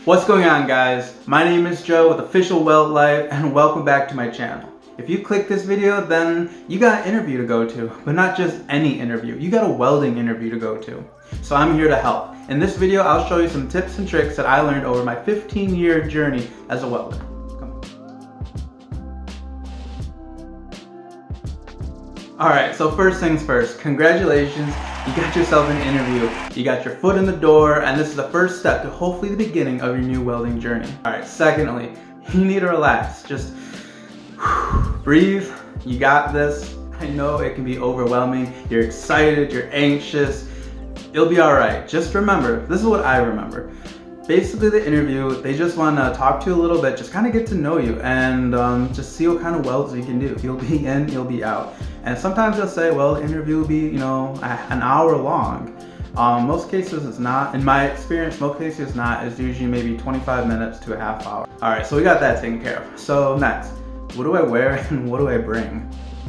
What's going on, guys? My name is Joe with Official Weld Life, and welcome back to my channel. If you click this video, then you got an interview to go to, but not just any interview. You got a welding interview to go to. So I'm here to help. In this video, I'll show you some tips and tricks that I learned over my 15-year journey as a welder. Alright, so first things first, congratulations, you got yourself an interview, you got your foot in the door, and this is the first step to hopefully the beginning of your new welding journey. Alright, secondly, you need to relax, just breathe, you got this. I know it can be overwhelming, you're excited, you're anxious, it'll be alright. Just remember, this is what I remember. Basically the interview, they just want to talk to you a little bit, just kind of get to know you and just see what kind of welds you can do. You'll be in, you'll be out. And sometimes they'll say, well, the interview will be, an hour long. Most cases it's not. In my experience, most cases it's not. It's usually maybe 25 minutes to a half hour. All right, so we got that taken care of. So next, what do I wear and what do I bring?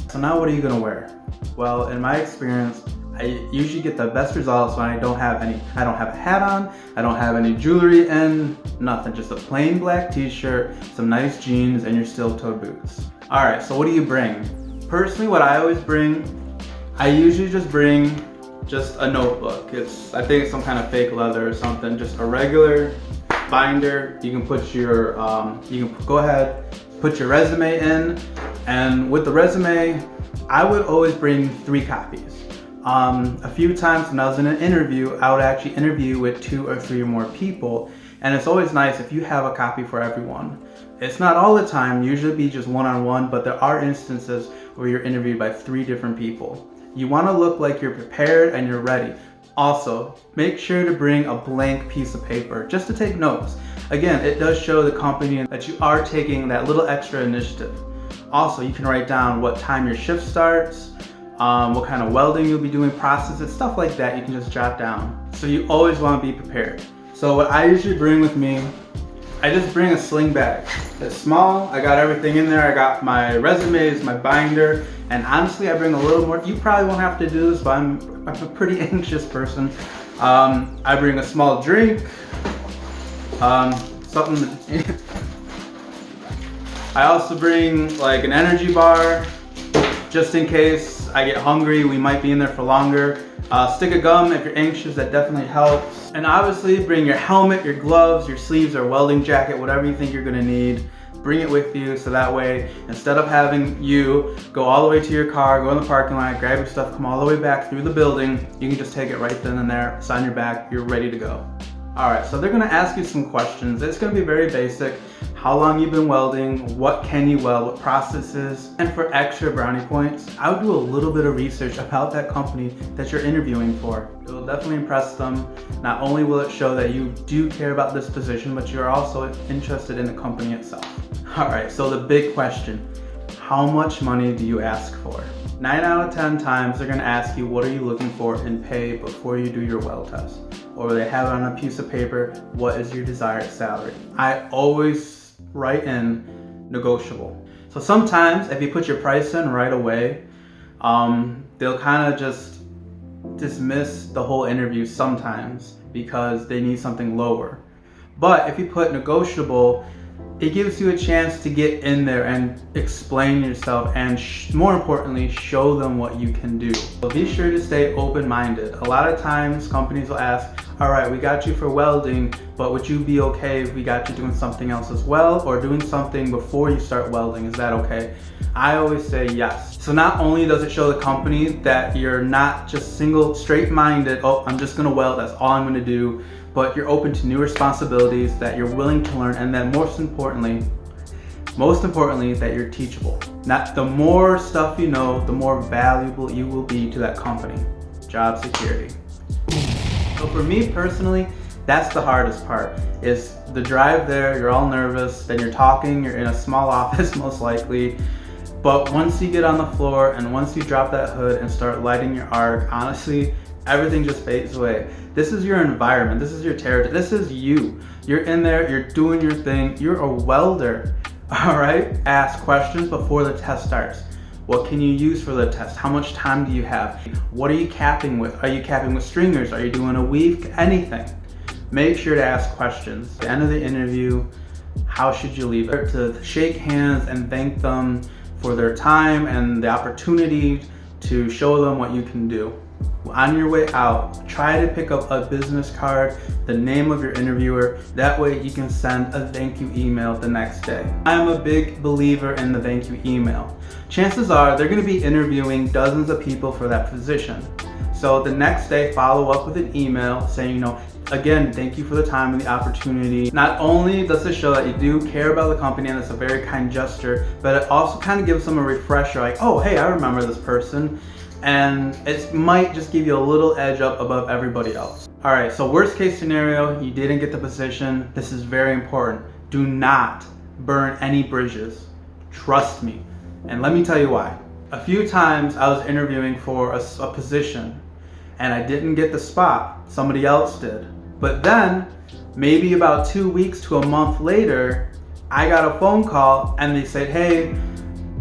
So now what are you gonna wear? Well, in my experience, I usually get the best results when I don't have a hat on, I don't have any jewelry in, nothing, just a plain black t-shirt, some nice jeans, and your steel-toed boots. All right, so what do you bring? Personally, what I always bring, I usually just bring just a notebook. I think it's some kind of fake leather or something, just a regular binder. You can put your, you can go ahead, put your resume in, and with the resume, I would always bring 3 copies. A few times when I was in an interview, I would actually interview with 2 or 3 or more people, and it's always nice if you have a copy for everyone. It's not all the time, usually be just one-on-one, but there are instances where you're interviewed by 3 different people. You want to look like you're prepared and you're ready. Also, make sure to bring a blank piece of paper just to take notes. Again, it does show the company that you are taking that little extra initiative. Also, you can write down what time your shift starts, what kind of welding you'll be doing, processes, stuff like that you can just jot down. So you always want to be prepared. So what I usually bring with me, I just bring a sling bag. It's small, I got everything in there, I got my resumes, my binder, and honestly I bring a little more. You probably won't have to do this, but I'm a pretty anxious person. I bring a small drink, something. I also bring like an energy bar, just in case I get hungry, we might be in there for longer. Stick of gum if you're anxious, that definitely helps. And obviously bring your helmet, your gloves, your sleeves, or welding jacket, whatever you think you're gonna need. Bring it with you so that way, instead of having you go all the way to your car, go in the parking lot, grab your stuff, come all the way back through the building, you can just take it right then and there, sign your back, you're ready to go. Alright, so they're gonna ask you some questions. It's gonna be very basic. How long you've been welding, what can you weld, what processes, and for extra brownie points, I would do a little bit of research about that company that you're interviewing for. It will definitely impress them. Not only will it show that you do care about this position, but you're also interested in the company itself. Alright, so the big question, how much money do you ask for? 9 out of 10 times they're gonna ask you what are you looking for in pay before you do your weld test. Or they have it on a piece of paper, what is your desired salary? I always write in negotiable. So sometimes if you put your price in right away, they'll kind of just dismiss the whole interview sometimes because they need something lower. But if you put negotiable, it gives you a chance to get in there and explain yourself and more importantly, show them what you can do. So be sure to stay open-minded. A lot of times companies will ask, all right, we got you for welding, but would you be okay if we got you doing something else as well, or doing something before you start welding? Is that okay? I always say yes. So not only does it show the company that you're not just straight-minded, oh, I'm just gonna weld, that's all I'm gonna do, but you're open to new responsibilities, that you're willing to learn, and then most importantly, that you're teachable. The more stuff you know, the more valuable you will be to that company. Job security. So for me personally, that's the hardest part, is the drive there, you're all nervous, then you're talking, you're in a small office most likely, but once you get on the floor and once you drop that hood and start lighting your arc, honestly, everything just fades away. This is your environment, this is your territory, this is you. You're in there, you're doing your thing, you're a welder, all right? Ask questions before the test starts. What can you use for the test? How much time do you have? What are you capping with? Are you capping with stringers? Are you doing a weave? Anything. make sure to ask questions. At the end of the interview, how should you leave it? To shake hands and thank them for their time and the opportunity to show them what you can do. On your way out, try to pick up a business card, the name of your interviewer. That way you can send a thank you email the next day. I'm a big believer in the thank you email. Chances are they're going to be interviewing dozens of people for that position. So the next day, follow up with an email saying, again, thank you for the time and the opportunity. Not only does this show that you do care about the company and it's a very kind gesture, but it also kind of gives them a refresher, like, oh, hey, I remember this person. And it might just give you a little edge up above everybody else. All right, so worst case scenario, you didn't get the position. This is very important. Do not burn any bridges. Trust me. And let me tell you why. A few times I was interviewing for a position and I didn't get the spot. Somebody else did. But then, maybe about 2 weeks to a month later, I got a phone call and they said, hey,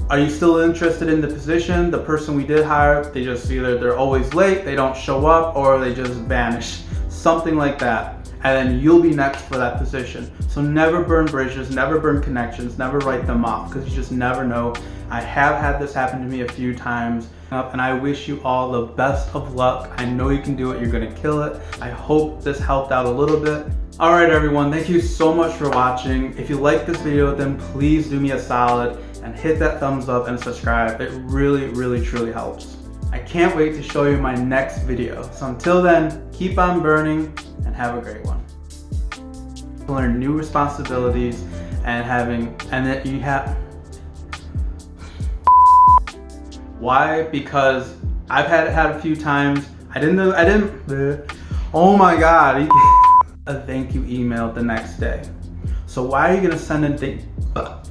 are you still interested in the position? The person we did hire, they just either they're always late, they don't show up, or they just vanish. Something like that. And then you'll be next for that position. So never burn bridges, never burn connections, never write them off, because you just never know. I have had this happen to me a few times, and I wish you all the best of luck. I know you can do it, you're gonna kill it. I hope this helped out a little bit. All right, everyone, thank you so much for watching. If you like this video, then please do me a solid and hit that thumbs up and subscribe. It really, really, truly helps. I can't wait to show you my next video. So until then, keep on burning and have a great one. Learn new responsibilities and that you have. Why? Because I've had it a few times. Oh my God. A thank you email the next day. So why are you gonna send a